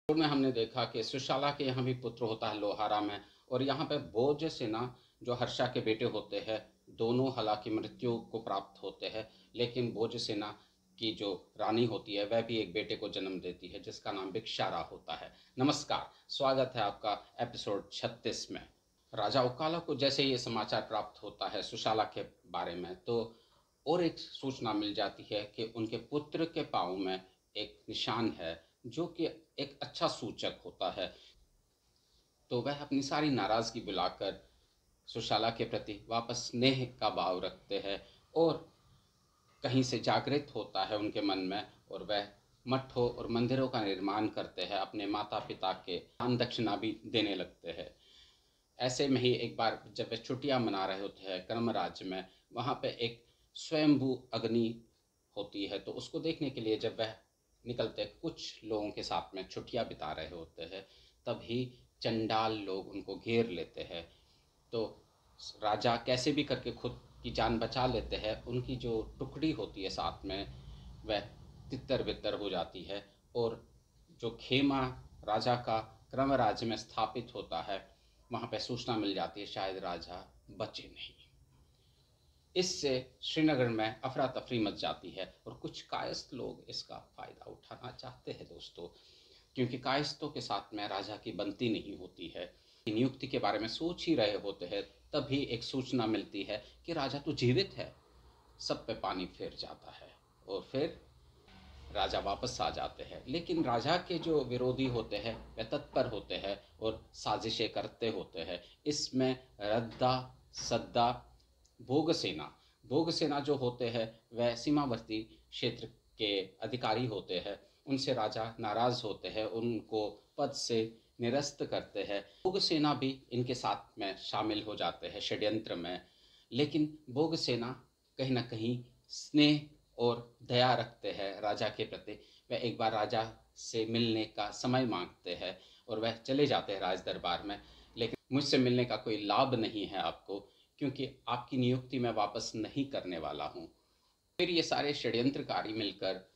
में हमने देखा कि सुशाला के यहाँ भी पुत्र होता है लोहारा में, और यहाँ पे भोजसेना जो हर्षा के बेटे होते हैं, दोनों हालांकि मृत्यु को प्राप्त होते हैं, लेकिन भोजसेना की जो रानी होती है वह भी एक बेटे को जन्म देती है जिसका नाम भिक्षारा होता है। नमस्कार, स्वागत है आपका एपिसोड 36 में। राजा उकाला को जैसे ये समाचार प्राप्त होता है सुशाला के बारे में, तो और एक सूचना मिल जाती है कि उनके पुत्र के पाँव में एक निशान है जो कि एक अच्छा सूचक होता है। तो वह अपनी सारी नाराज़गी बुलाकर सुशाला के प्रति वापस स्नेह का भाव रखते हैं और कहीं से जागृत होता है उनके मन में, और वह मठों और मंदिरों का निर्माण करते हैं, अपने माता पिता के दान दक्षिणा भी देने लगते हैं। ऐसे में ही एक बार जब वे छुट्टियां मना रहे होते हैं कर्मराज में, वहाँ पे एक स्वयंभू अग्नि होती है, तो उसको देखने के लिए जब वह निकलते कुछ लोगों के साथ में छुट्टियां बिता रहे होते हैं, तभी चंडाल लोग उनको घेर लेते हैं। तो राजा कैसे भी करके खुद की जान बचा लेते हैं। उनकी जो टुकड़ी होती है साथ में, वह तितर बितर हो जाती है, और जो खेमा राजा का क्रमराज में स्थापित होता है, वहाँ पे सूचना मिल जाती है शायद राजा बचे नहीं। इससे श्रीनगर में अफरा तफरी मच जाती है, और कुछ कायस्थ लोग इसका फ़ायदा उठाना चाहते हैं दोस्तों, क्योंकि कायस्थों के साथ में राजा की बनती नहीं होती है। नियुक्ति के बारे में सोच ही रहे होते हैं, तभी एक सूचना मिलती है कि राजा तो जीवित है। सब पे पानी फिर जाता है और फिर राजा वापस आ जाते हैं। लेकिन राजा के जो विरोधी होते हैं वे तत्पर होते हैं और साजिशें करते होते हैं। इसमें रद्दा, सद्दा, भोगसेना जो होते हैं वह सीमावर्ती क्षेत्र के अधिकारी होते हैं। उनसे राजा नाराज होते हैं, उनको पद से निरस्त करते हैं। भोगसेना भी इनके साथ में शामिल हो जाते हैं षड्यंत्र में। लेकिन भोगसेना कहीं ना कहीं स्नेह और दया रखते हैं राजा के प्रति। वह एक बार राजा से मिलने का समय मांगते हैं और वह चले जाते हैं राज दरबार में, लेकिन मुझसे मिलने का कोई लाभ नहीं है आपको, क्योंकि आपकी नियुक्ति मैं वापस नहीं करने वाला हूँ। फिर ये सारे षड्यंत्रकारी मिलकर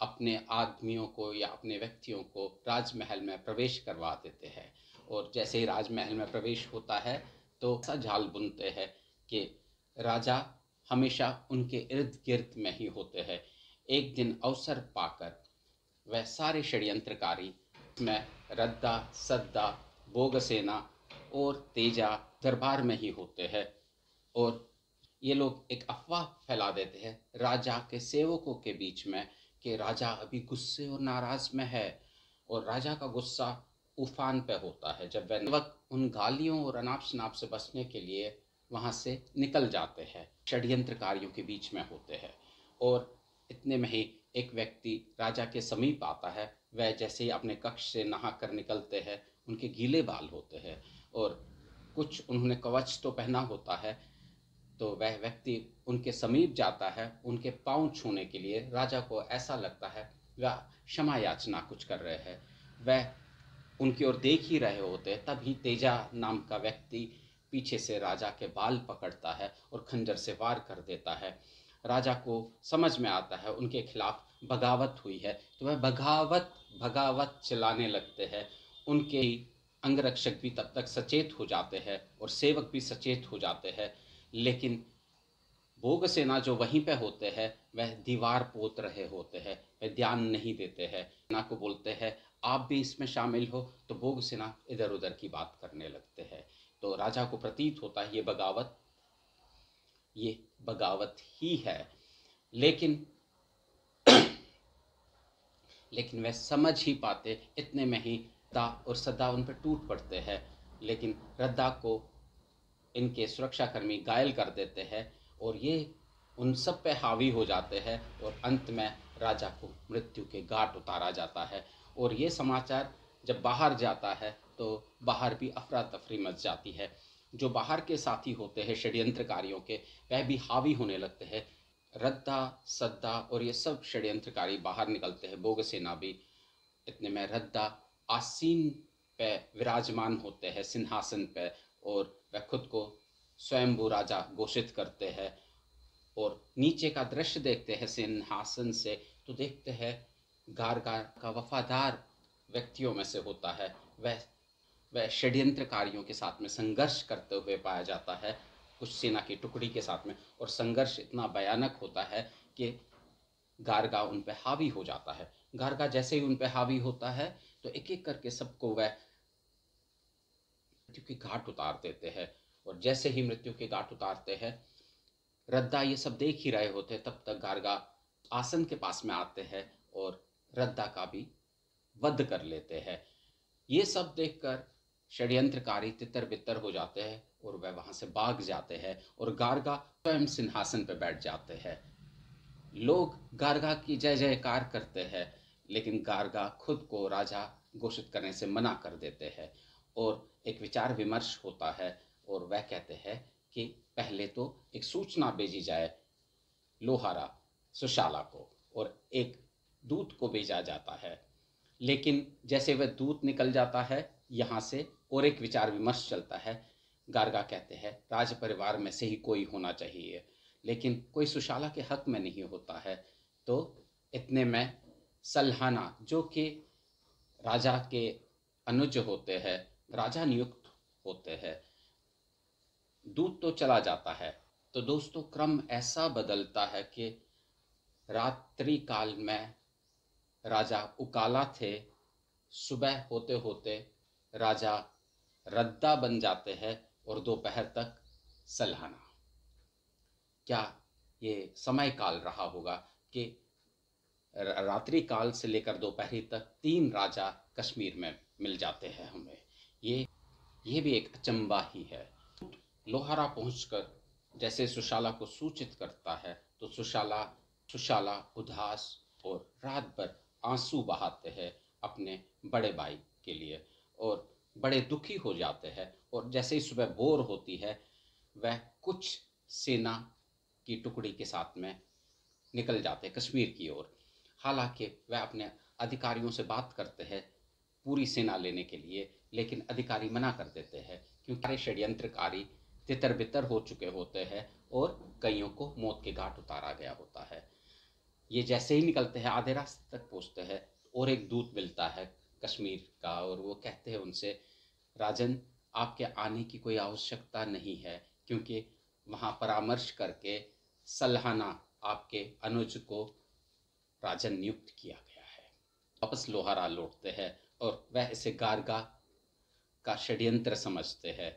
अपने आदमियों को या अपने व्यक्तियों को राजमहल में प्रवेश करवा देते हैं, और जैसे ही राजमहल में प्रवेश होता है तो ऐसा जाल बुनते हैं कि राजा हमेशा उनके इर्द गिर्द में ही होते हैं। एक दिन अवसर पाकर वह सारे षड्यंत्रकारी में रद्दा, सद्दा, भोगसेना और तेजा दरबार में ही होते हैं, और ये लोग एक अफवाह फैला देते हैं राजा के सेवकों के बीच में कि राजा अभी गुस्से और नाराज में है, और राजा का गुस्सा उफान पे होता है जब वह सेवक उन गालियों और अनाप शनाप से बचने के लिए वहाँ से निकल जाते हैं, षड्यंत्रकारियों के बीच में होते हैं। और इतने में ही एक व्यक्ति राजा के समीप आता है। वह जैसे ही अपने कक्ष से नहा कर निकलते हैं, उनके गीले बाल होते हैं और कुछ उन्होंने कवच तो पहना होता है, तो वह व्यक्ति उनके समीप जाता है उनके पाँव छूने के लिए। राजा को ऐसा लगता है वह क्षमा याचना कुछ कर रहे हैं। वह उनकी ओर देख ही रहे होते, तभी तेजा नाम का व्यक्ति पीछे से राजा के बाल पकड़ता है और खंजर से वार कर देता है। राजा को समझ में आता है उनके खिलाफ बगावत हुई है, तो वह बगावत भगावत चलाने लगते हैं। उनके अंगरक्षक भी तब तक सचेत हो जाते हैं और सेवक भी सचेत हो जाते हैं, लेकिन भोगसेना जो वहीं पे होते हैं वह दीवार पोत रहे होते हैं, वह ध्यान नहीं देते हैं। सेना को बोलते हैं आप भी इसमें शामिल हो, तो भोगसेना इधर उधर की बात करने लगते हैं। तो राजा को प्रतीत होता है ये बगावत ही है, लेकिन वह समझ ही पाते। इतने में ही रद्दा और सद्दा उन पर टूट पड़ते हैं, लेकिन रद्दा को इनके सुरक्षाकर्मी घायल कर देते हैं और ये उन सब पे हावी हो जाते हैं, और अंत में राजा को मृत्यु के घाट उतारा जाता है। और ये समाचार जब बाहर जाता है तो बाहर भी अफरा तफरी मच जाती है। जो बाहर के साथी होते हैं षड्यंत्रकारियों के, वह भी हावी होने लगते हैं। रद्दा, सद्दा और ये सब षड्यंत्रकारी बाहर निकलते हैं, भोगसेना भी। इतने में रद्दा आसीन पे विराजमान होते हैं सिंहासन पे, और वह खुद को स्वयंभू राजा घोषित करते हैं। और नीचे का दृश्य देखते हैं सिंहासन से, तो देखते हैं गारगार का वफादार व्यक्तियों में से होता है वह षड्यंत्रकारियों के साथ में संघर्ष करते हुए पाया जाता है, कुछ सेना की टुकड़ी के साथ में। और संघर्ष इतना भयानक होता है कि गारगा उन पे हावी हो जाता है। गारगा जैसे ही उन पे हावी होता है तो एक एक करके सबको वह मृत्यु के घाट उतार देते हैं। और जैसे ही मृत्यु के घाट उतारते हैं, रद्दा ये सब देख ही रहे होते हैं, तब तक गारगा आसन के पास में आते हैं और रद्दा का भी वध कर लेते हैं। ये सब देखकर षड्यंत्रकारी तितर बितर हो जाते हैं और वह वहां से भाग जाते हैं और गारगा स्वयं सिंहासन पर बैठ जाते हैं। लोग गारगा की जय जयकार करते हैं, लेकिन गारगा खुद को राजा घोषित करने से मना कर देते हैं। और एक विचार विमर्श होता है और वह कहते हैं कि पहले तो एक सूचना भेजी जाए लोहारा सुशाला को, और एक दूत को भेजा जाता है। लेकिन जैसे वह दूत निकल जाता है यहाँ से और एक विचार विमर्श चलता है। गारगा कहते हैं राज परिवार में से ही कोई होना चाहिए, लेकिन कोई सुशाला के हक में नहीं होता है। तो इतने में सल्हाना, जो कि राजा के अनुज होते हैं, राजा नियुक्त होते हैं, दूत तो चला जाता है। तो दोस्तों, क्रम ऐसा बदलता है कि रात्रि काल में राजा उकाला थे, सुबह होते होते राजा रद्दा बन जाते हैं और दोपहर तक सल्हाना। क्या ये समय काल रहा होगा कि रात्रि काल से लेकर दोपहरी तक 3 राजा कश्मीर में मिल जाते हैं हमें? ये भी एक अचंबा ही है। लोहारा पहुंचकर जैसे सुशाला को सूचित करता है तो सुशाला उदास और रात भर आंसू बहाते हैं अपने बड़े भाई के लिए और बड़े दुखी हो जाते हैं। और जैसे ही सुबह भोर होती है, वह कुछ सेना की टुकड़ी के साथ में निकल जाते हैं कश्मीर की ओर। हालांकि वह अपने अधिकारियों से बात करते हैं पूरी सेना लेने के लिए, लेकिन अधिकारी मना कर देते हैं क्योंकि षड्यंत्रकारी तितर बितर हो चुके होते हैं और कईयों को मौत के घाट उतारा गया होता है। ये जैसे ही निकलते हैं, आधे रास्ते तक पहुंचते हैं और एक दूत मिलता है कश्मीर का, और वो कहते हैं उनसे, राजन, आपके आने की कोई आवश्यकता नहीं है, क्योंकि वहाँ परामर्श करके सल्हाना आपके अनुज को राजन नियुक्त किया गया है। वापस लोहारा लौटते हैं और वह इसे गारगा का षड्यंत्र समझते हैं।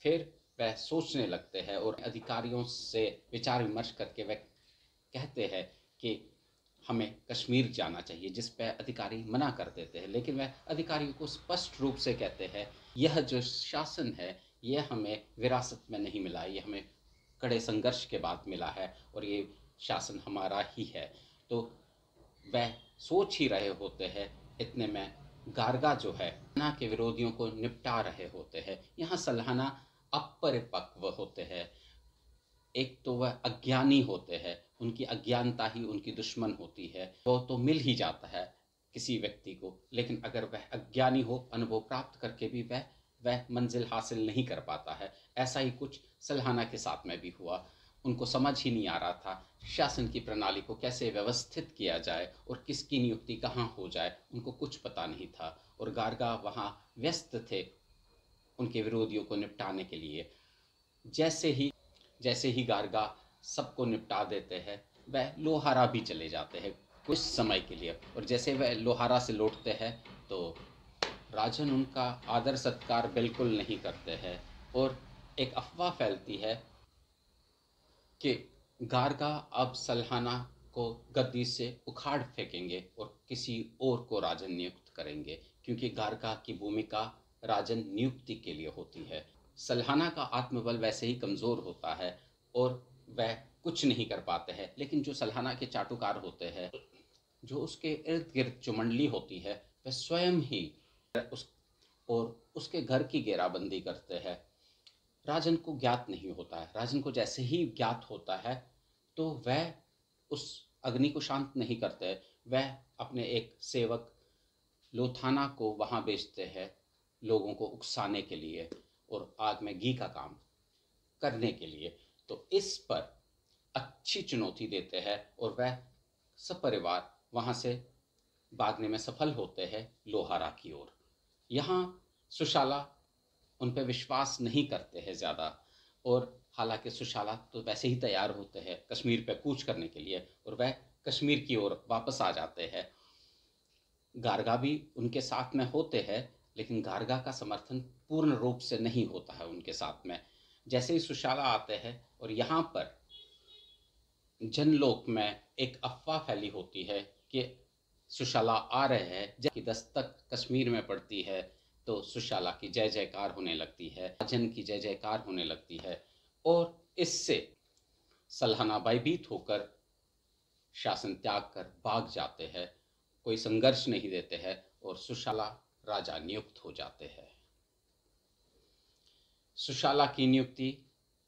फिर वह सोचने लगते हैं और अधिकारियों से विचार विमर्श करके वह कहते हैं कि हमें कश्मीर जाना चाहिए, जिस पर अधिकारी मना कर देते हैं। लेकिन वह अधिकारियों को स्पष्ट रूप से कहते हैं, यह जो शासन है यह हमें विरासत में नहीं मिला, ये हमें कड़े संघर्ष के बाद मिला है और ये शासन हमारा ही है। तो वह सोच ही रहे होते हैं, इतने में गारगा जो है सल्हाना के विरोधियों को निपटा रहे होते हैं। यहाँ सल्हाना अपरिपक्व होते हैं। एक तो वह अज्ञानी होते हैं, उनकी अज्ञानता ही उनकी दुश्मन होती है। वो तो मिल ही जाता है किसी व्यक्ति को, लेकिन अगर वह अज्ञानी हो, अनुभव प्राप्त करके भी वह मंजिल हासिल नहीं कर पाता है। ऐसा ही कुछ सल्हाना के साथ में भी हुआ। उनको समझ ही नहीं आ रहा था शासन की प्रणाली को कैसे व्यवस्थित किया जाए और किसकी नियुक्ति कहाँ हो जाए, उनको कुछ पता नहीं था। और गारगा वहाँ व्यस्त थे उनके विरोधियों को निपटाने के लिए। जैसे ही गारगा सबको निपटा देते हैं, वह लोहारा भी चले जाते हैं कुछ समय के लिए। और जैसे वह लोहारा से लौटते हैं तो राजन उनका आदर सत्कार बिल्कुल नहीं करते हैं और एक अफवाह फैलती है कि गारगा अब सल्हाना को गद्दी से उखाड़ फेंकेंगे और किसी और को राजन नियुक्त करेंगे, क्योंकि गारगा की भूमिका राजन नियुक्ति के लिए होती है। सल्हाना का आत्मबल वैसे ही कमज़ोर होता है और वह कुछ नहीं कर पाते हैं। लेकिन जो सल्हाना के चाटुकार होते हैं, जो उसके इर्द गिर्द जो मंडली होती है, वह स्वयं ही उसके घर की घेराबंदी करते हैं। राजन को ज्ञात नहीं होता है। राजन को जैसे ही ज्ञात होता है तो वह उस अग्नि को शांत नहीं करते। वह अपने एक सेवक लोथाना को वहाँ भेजते हैं लोगों को उकसाने के लिए और आग में घी का काम करने के लिए। तो इस पर अच्छी चुनौती देते हैं और वह सब परिवार वहाँ से भागने में सफल होते हैं लोहारा की ओर। यहाँ सुशाला उन पे विश्वास नहीं करते हैं ज़्यादा, और हालांकि सुशाला तो वैसे ही तैयार होते हैं कश्मीर पे कूच करने के लिए, और वह कश्मीर की ओर वापस आ जाते हैं। गारगा भी उनके साथ में होते हैं, लेकिन गारगा का समर्थन पूर्ण रूप से नहीं होता है उनके साथ में। जैसे ही सुशाला आते हैं और यहाँ पर जनलोक में एक अफवाह फैली होती है कि सुशाला आ रहे हैं, जब की दस्तक कश्मीर में पड़ती है तो सुशाला की जय जयकार होने लगती है, राजन की जय जयकार होने लगती है, और इससे सल्हाना भयभीत होकर शासन त्याग कर भाग जाते हैं, कोई संघर्ष नहीं देते हैं, और सुशाला राजा नियुक्त हो जाते हैं। सुशाला की नियुक्ति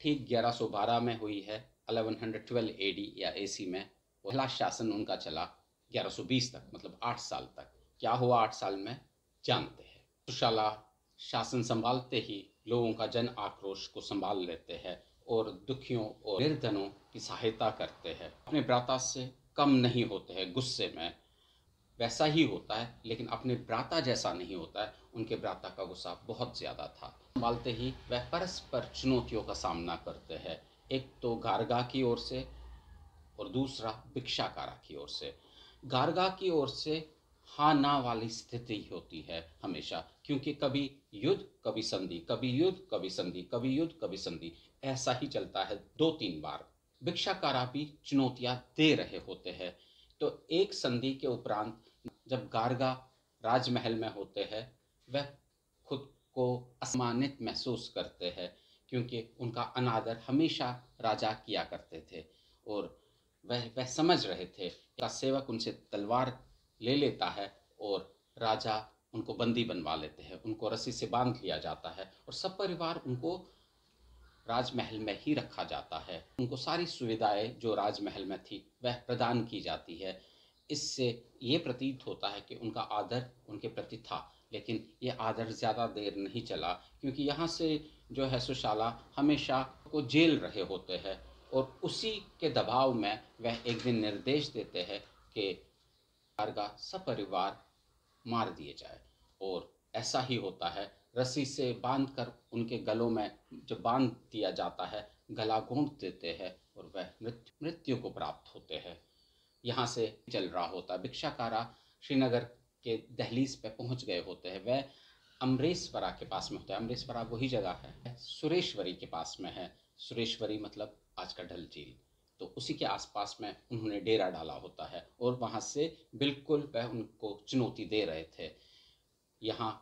ठीक 1112 में हुई है, 1112 एडी या एसी में। पहला शासन उनका चला 1120 तक, मतलब 8 साल तक। क्या हुआ 8 साल में जानते हैं। सुशाला शासन संभालते ही लोगों का जन आक्रोश को संभाल लेते हैं और दुखियों और निर्धनों की सहायता करते हैं। अपने भ्राता से कम नहीं होते हैं गुस्से में, वैसा ही होता है, लेकिन अपने भ्राता जैसा नहीं होता है। उनके भ्राता का गुस्सा बहुत ज़्यादा था। संभालते ही वह परस्पर चुनौतियों का सामना करते हैं, एक तो गारगा की ओर से और दूसरा भिक्षाकारा की ओर से। गारगा की ओर से हाँ ना वाली स्थिति होती है हमेशा, क्योंकि कभी युद्ध कभी संधि, कभी युद्ध कभी संधि, कभी युद्ध कभी संधि, ऐसा ही चलता है 2-3 बार। भिक्षाकारा भी चुनौतियां दे रहे होते हैं। तो एक संधि के उपरांत जब गारगा राजमहल में होते हैं, वह खुद को असम्मानित महसूस करते हैं, क्योंकि उनका अनादर हमेशा राजा किया करते थे, और वह समझ रहे थे का सेवक उनसे तलवार ले लेता है और राजा उनको बंदी बनवा लेते हैं, उनको रस्सी से बांध लिया जाता है, और सब परिवार उनको राजमहल में ही रखा जाता है। उनको सारी सुविधाएं जो राजमहल में थी वह प्रदान की जाती है। इससे ये प्रतीत होता है कि उनका आदर उनके प्रति था, लेकिन ये आदर ज़्यादा देर नहीं चला, क्योंकि यहाँ से जो है सुशाला हमेशा को जेल रहे होते हैं, और उसी के दबाव में वह एक दिन निर्देश देते हैं कि गारगा सपरिवार मार दिए जाए, और ऐसा ही होता है। रस्सी से बांधकर उनके गलों में जब बांध दिया जाता है, गला घोंट देते हैं और वह मृत्यु को प्राप्त होते हैं। यहाँ से चल रहा होता है। भिक्षाकारा श्रीनगर के दहलीज पे पहुंच गए होते हैं। वह अमरेश्वरा के पास में होता है। अमरेश्वरा वही जगह है सुरेश्वरी के पास में है। सुरेश्वरी मतलब आज का डल झील। तो उसी के आसपास में उन्होंने डेरा डाला होता है, और वहाँ से बिल्कुल वह उनको चुनौती दे रहे थे। यहाँ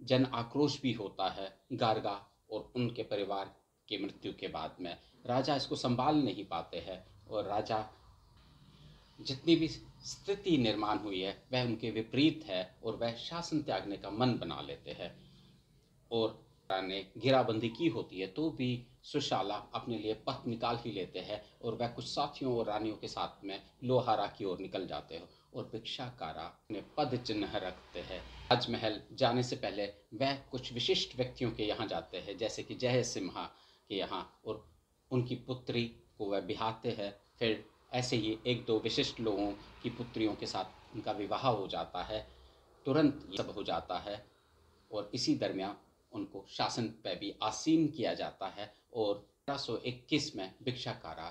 जन आक्रोश भी होता है गारगा और उनके परिवार की मृत्यु के बाद में। राजा इसको संभाल नहीं पाते हैं, और राजा जितनी भी स्थिति निर्माण हुई है वह उनके विपरीत है, और वह शासन त्यागने का मन बना लेते हैं। और ने घेराबंदी की होती है तो भी सुशाला अपने लिए पथ निकाल ही लेते हैं, और वह कुछ साथियों और रानियों के साथ में लोहारा की ओर निकल जाते हैं, और भिक्षाकारा अपने पद चिन्ह रखते हैं। राजमहल जाने से पहले वह कुछ विशिष्ट व्यक्तियों के यहाँ जाते हैं, जैसे कि जय सिम्हा के यहाँ, और उनकी पुत्री को वह बिहाते हैं। फिर ऐसे ही 1-2 विशिष्ट लोगों की पुत्रियों के साथ उनका विवाह हो जाता है। तुरंत ये सब हो जाता है, और इसी दरमियान उनको शासन पर भी आसीन किया जाता है, और 1321 में भिक्षाकारा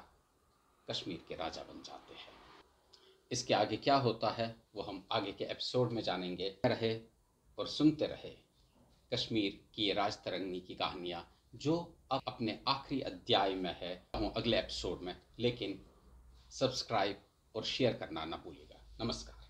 कश्मीर के राजा बन जाते हैं। इसके आगे क्या होता है वो हम आगे के एपिसोड में जानेंगे। रहे और सुनते रहे कश्मीर की राजतरंगी की कहानियाँ, जो अब अपने आखिरी अध्याय में है अगले एपिसोड में। लेकिन सब्सक्राइब और शेयर करना ना भूलिएगा। नमस्कार।